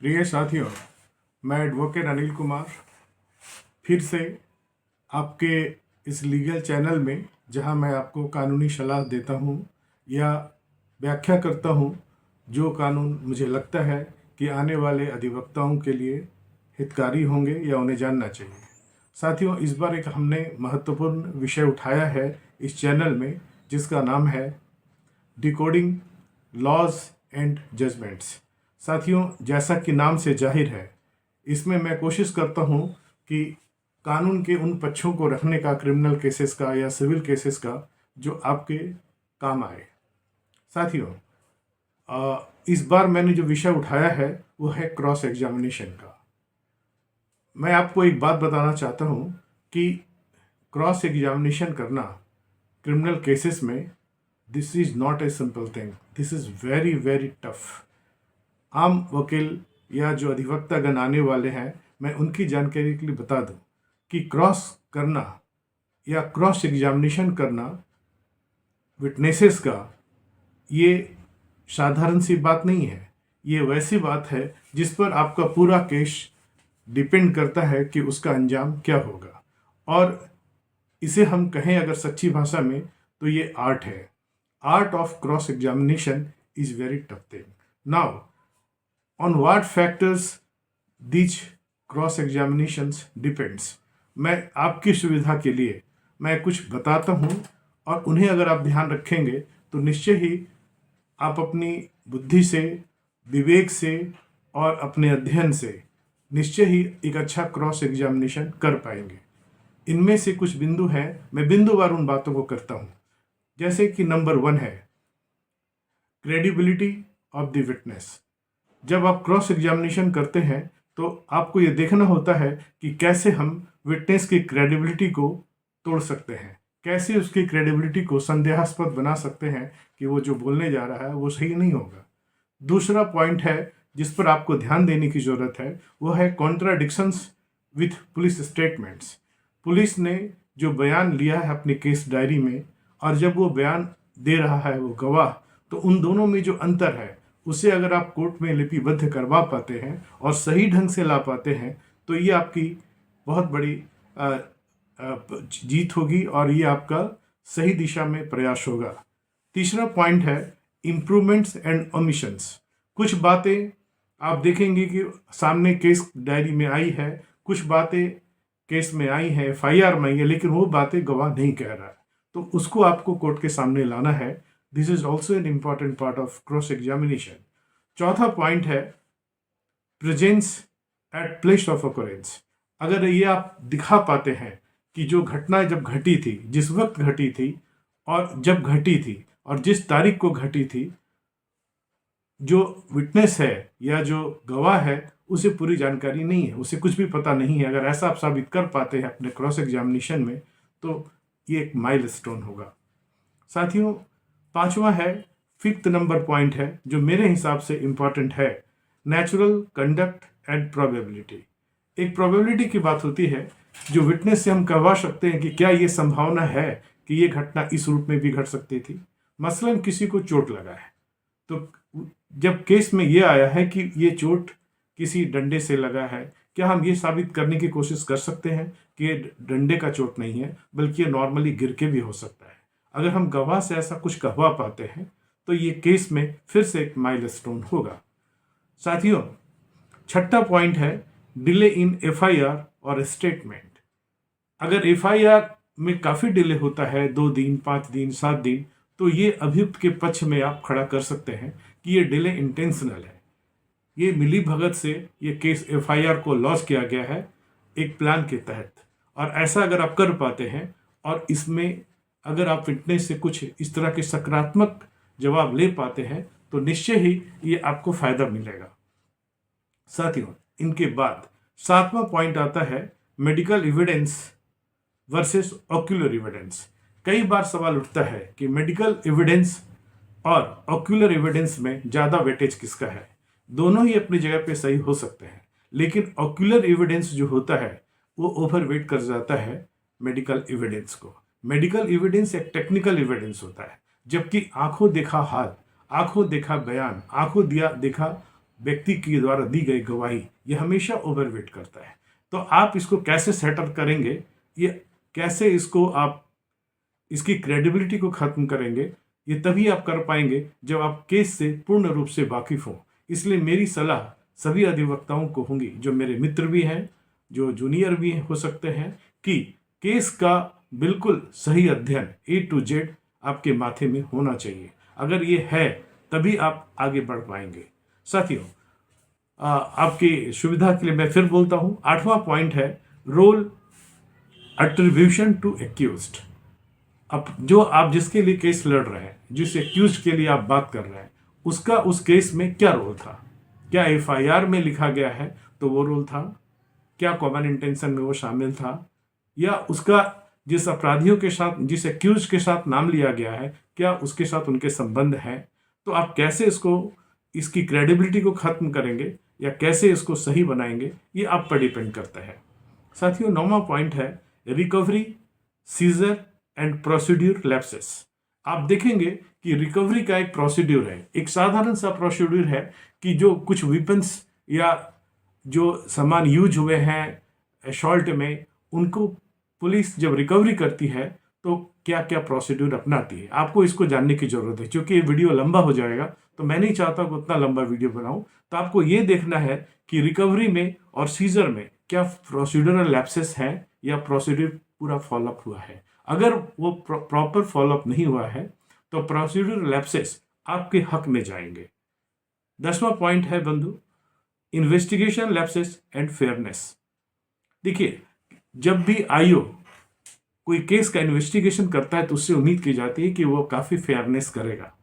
प्रिय साथियों, मैं एडवोकेट अनिल कुमार फिर से आपके इस लीगल चैनल में, जहां मैं आपको कानूनी सलाह देता हूं या व्याख्या करता हूं जो कानून मुझे लगता है कि आने वाले अधिवक्ताओं के लिए हितकारी होंगे या उन्हें जानना चाहिए। साथियों, इस बार एक हमने महत्वपूर्ण विषय उठाया है इस चैनल में, जिसका नाम है डिकोडिंग लॉज एंड जजमेंट्स। साथियों, जैसा कि नाम से जाहिर है, इसमें मैं कोशिश करता हूं कि कानून के उन पक्षों को रखने का, क्रिमिनल केसेस का या सिविल केसेस का, जो आपके काम आए। साथियों, इस बार मैंने जो विषय उठाया है वो है क्रॉस एग्जामिनेशन का। मैं आपको एक बात बताना चाहता हूं कि क्रॉस एग्जामिनेशन करना क्रिमिनल केसेस में, this is not a simple thing, this is very very tough. आम वकील या जो अधिवक्तागण आने वाले हैं, मैं उनकी जानकारी के लिए बता दूं कि क्रॉस करना या क्रॉस एग्जामिनेशन करना विटनेसेस का, ये साधारण सी बात नहीं है। ये वैसी बात है जिस पर आपका पूरा केस डिपेंड करता है कि उसका अंजाम क्या होगा। और इसे हम कहें अगर सच्ची भाषा में, तो ये आर्ट है। Art of cross examination is very tough thing. Now, on what factors these cross examinations depends, मैं आपकी सुविधा के लिए मैं कुछ बताता हूँ, और उन्हें अगर आप ध्यान रखेंगे तो निश्चय ही आप अपनी बुद्धि से, विवेक से और अपने अध्ययन से निश्चय ही एक अच्छा क्रॉस एग्जामिनेशन कर पाएंगे। इनमें से कुछ बिंदु हैं, मैं बिंदुवार उन बातों को करता हूँ। जैसे कि नंबर 1 है क्रेडिबिलिटी ऑफ द विटनेस। जब आप क्रॉस एग्जामिनेशन करते हैं तो आपको ये देखना होता है कि कैसे हम विटनेस की क्रेडिबिलिटी को तोड़ सकते हैं, कैसे उसकी क्रेडिबिलिटी को संदेहास्पद बना सकते हैं कि वो जो बोलने जा रहा है वो सही नहीं होगा। दूसरा पॉइंट है जिस पर आपको ध्यान देने की ज़रूरत है, वो है contradictions with police statements. Police ने जो बयान लिया है अपनी केस डायरी में, और जब वो बयान दे रहा है वो गवाह, तो उन दोनों में जो अंतर है उसे अगर आप कोर्ट में लिपिबद्ध करवा पाते हैं और सही ढंग से ला पाते हैं, तो ये आपकी बहुत बड़ी जीत होगी और ये आपका सही दिशा में प्रयास होगा। तीसरा पॉइंट है इम्प्रूवमेंट्स एंड ओमिशंस। कुछ बातें आप देखेंगे कि सामने केस डायरी में आई है, कुछ बातें केस में आई है, FIR में आई है, लेकिन वो बातें गवाह नहीं कह रहा है, तो उसको आपको कोर्ट के सामने लाना है। This is also an important part of cross examination. चौथा पॉइंट है presence at place of occurrence. अगर ये आप दिखा पाते हैं कि जो घटना जब घटी थी, जिस वक्त घटी थी और जब घटी थी और जिस तारीख को घटी थी, जो विटनेस है या जो गवाह है उसे पूरी जानकारी नहीं है, उसे कुछ भी पता नहीं है। अगर ऐसा आप साबित कर पाते हैं अपने क्रॉस एग्जामिनेशन में, तो ये एक माइलस्टोन होगा। साथियों, पांचवा है, 5th नंबर पॉइंट है जो मेरे हिसाब से इंपॉर्टेंट है, नेचुरल कंडक्ट एंड प्रोबेबिलिटी। एक प्रोबेबिलिटी की बात होती है जो विटनेस से हम कहवा सकते हैं कि क्या ये संभावना है कि ये घटना इस रूप में भी घट सकती थी। मसलन किसी को चोट लगा है, तो जब केस में ये आया है कि ये चोट किसी डंडे से लगा है, क्या हम ये साबित करने की कोशिश कर सकते हैं कि ये डंडे का चोट नहीं है, बल्कि ये नॉर्मली गिर के भी हो सकता है। अगर हम गवाह से ऐसा कुछ कहवा पाते हैं तो ये केस में फिर से एक माइलस्टोन होगा। साथियों, छठा पॉइंट है डिले इन FIR और स्टेटमेंट। अगर FIR में काफ़ी डिले होता है, 2 दिन, 5 दिन, 7 दिन, तो ये अभियुक्त के पक्ष में आप खड़ा कर सकते हैं कि ये डिले इंटेंशनल है, ये मिली भगत से ये केस FIR को लॉन्च किया गया है एक प्लान के तहत। और ऐसा अगर आप कर पाते हैं और इसमें अगर आप फिटनेस से कुछ इस तरह के सकारात्मक जवाब ले पाते हैं, तो निश्चय ही ये आपको फायदा मिलेगा। साथियों, इनके बाद 7वां पॉइंट आता है medical evidence versus ocular evidence. कई बार सवाल उठता है कि मेडिकल एविडेंस और ऑक्यूलर एविडेंस में ज़्यादा वेटेज किसका है। दोनों ही अपनी जगह पे सही हो सकते हैं, लेकिन ऑक्यूलर एविडेंस जो होता है वो ओवरवेट कर जाता है मेडिकल एविडेंस को। मेडिकल एविडेंस एक टेक्निकल एविडेंस होता है, जबकि आंखों देखा हाल, आंखों देखा बयान, आंखों देखा व्यक्ति के द्वारा दी गई गवाही यह हमेशा ओवरवेट करता है। तो आप इसको कैसे सेटअप करेंगे, ये कैसे इसको आप इसकी क्रेडिबिलिटी को खत्म करेंगे, ये तभी आप कर पाएंगे जब आप केस से पूर्ण रूप से वाकिफ हो। इसलिए मेरी सलाह सभी अधिवक्ताओं को होंगी, जो मेरे मित्र भी हैं, जो जूनियर भी हो सकते हैं, कि केस का बिल्कुल सही अध्ययन A to Z आपके माथे में होना चाहिए। अगर ये है तभी आप आगे बढ़ पाएंगे। साथियों, आपकी सुविधा के लिए मैं फिर बोलता हूँ, 8वां पॉइंट है रोल अट्रीब्यूशन टू एक्यूज्ड। अब जो आप जिसके लिए केस लड़ रहे हैं, जिस एक्यूज के लिए आप बात कर रहे हैं, उसका उस केस में क्या रोल था? क्या FIR में लिखा गया है तो वो रोल था? क्या कॉमन इंटेंशन में वो शामिल था? या उसका जिस अपराधियों के साथ, जिस एक्यूज के साथ नाम लिया गया है, क्या उसके साथ उनके संबंध हैं? तो आप कैसे इसकी क्रेडिबिलिटी को खत्म करेंगे या कैसे इसको सही बनाएंगे, ये आप पर डिपेंड करता है। साथियों, 9वां पॉइंट है recovery, seizure and procedure lapses. आप देखेंगे कि रिकवरी का एक प्रोसीड्यूर है, एक साधारण सा प्रोसीड्यूर है कि जो कुछ वेपन्स या जो सामान यूज हुए हैं असॉल्ट में, उनको पुलिस जब रिकवरी करती है तो क्या क्या प्रोसीड्यूर अपनाती है। आपको इसको जानने की जरूरत है। क्योंकि ये वीडियो लंबा हो जाएगा तो मैं नहीं चाहता कि उतना लंबा वीडियो बनाऊं। तो आपको ये देखना है कि रिकवरी में और सीजर में क्या प्रोसीड्यूरल लैप्सेस है या प्रोसीड्यूर पूरा फॉलोअप हुआ है। अगर वो प्रॉपर फॉलोअप नहीं हुआ है तो प्रोसीड्यूरल लैप्सेस आपके हक में जाएंगे। 10वां पॉइंट है बंधु, इन्वेस्टिगेशन लैप्सेस एंड फेयरनेस। देखिए, जब भी आईओ कोई केस का इन्वेस्टिगेशन करता है तो उससे उम्मीद की जाती है कि वो काफ़ी फेयरनेस करेगा।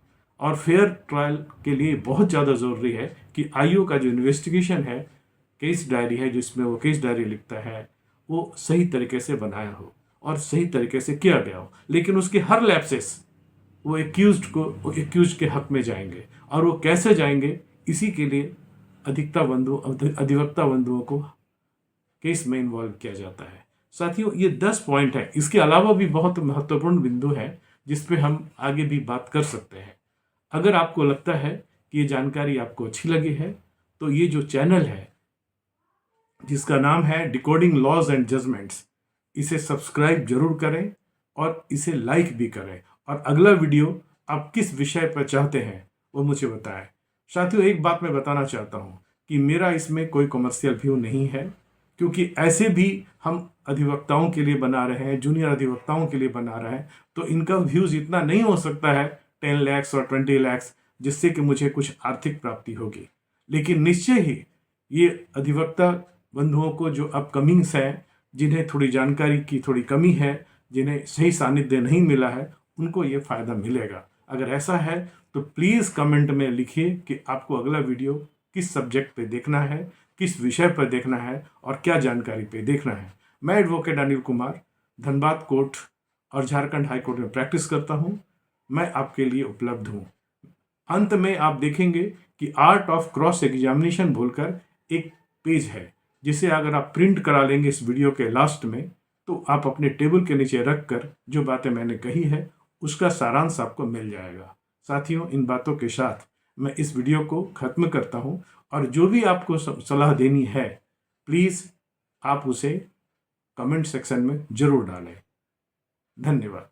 और फेयर ट्रायल के लिए बहुत ज़्यादा ज़रूरी है कि आईओ का जो इन्वेस्टिगेशन है, केस डायरी है जिसमें वो केस डायरी लिखता है, वो सही तरीके से बनाया हो और सही तरीके से किया गया हो। लेकिन उसके हर लैप्सेस वो एक्यूज के हक में जाएंगे। और वो कैसे जाएंगे, इसी के लिए अधिवक्ता बंधुओं को केस में इन्वॉल्व किया जाता है। साथियों, ये 10 पॉइंट है। इसके अलावा भी बहुत महत्वपूर्ण बिंदु है जिस पे हम आगे भी बात कर सकते हैं। अगर आपको लगता है कि ये जानकारी आपको अच्छी लगी है तो ये जो चैनल है जिसका नाम है डिकोडिंग लॉज एंड जजमेंट्स, इसे सब्सक्राइब जरूर करें और इसे लाइक भी करें। और अगला वीडियो आप किस विषय पर चाहते हैं वो मुझे बताएं। साथियों, एक बात मैं बताना चाहता हूँ कि मेरा इसमें कोई कमर्शियल व्यू नहीं है, क्योंकि ऐसे भी हम अधिवक्ताओं के लिए बना रहे हैं, जूनियर अधिवक्ताओं के लिए बना रहे हैं, तो इनका व्यूज़ इतना नहीं हो सकता है 10 लाख और 20 लाख जिससे कि मुझे कुछ आर्थिक प्राप्ति होगी। लेकिन निश्चय ही ये अधिवक्ता बंधुओं को जो अपकमिंग्स हैं, जिन्हें थोड़ी जानकारी की थोड़ी कमी है, जिन्हें सही सानिध्य नहीं मिला है, उनको ये फ़ायदा मिलेगा। अगर ऐसा है तो प्लीज़ कमेंट में लिखिए कि आपको अगला वीडियो किस सब्जेक्ट पे देखना है, किस विषय पर देखना है और क्या जानकारी पे देखना है। मैं एडवोकेट अनिल कुमार धनबाद कोर्ट और झारखंड हाई कोर्ट में प्रैक्टिस करता हूँ। मैं आपके लिए उपलब्ध हूँ। अंत में आप देखेंगे कि आर्ट ऑफ क्रॉस एग्जामिनेशन बोलकर एक पेज है, जिसे अगर आप प्रिंट करा लेंगे इस वीडियो के लास्ट में, तो आप अपने टेबल के नीचे रख कर जो बातें मैंने कही है उसका सारांश आपको मिल जाएगा। साथियों, इन बातों के साथ मैं इस वीडियो को ख़त्म करता हूँ। और जो भी आपको सलाह देनी है, प्लीज़ आप उसे कमेंट सेक्शन में ज़रूर डालें। धन्यवाद।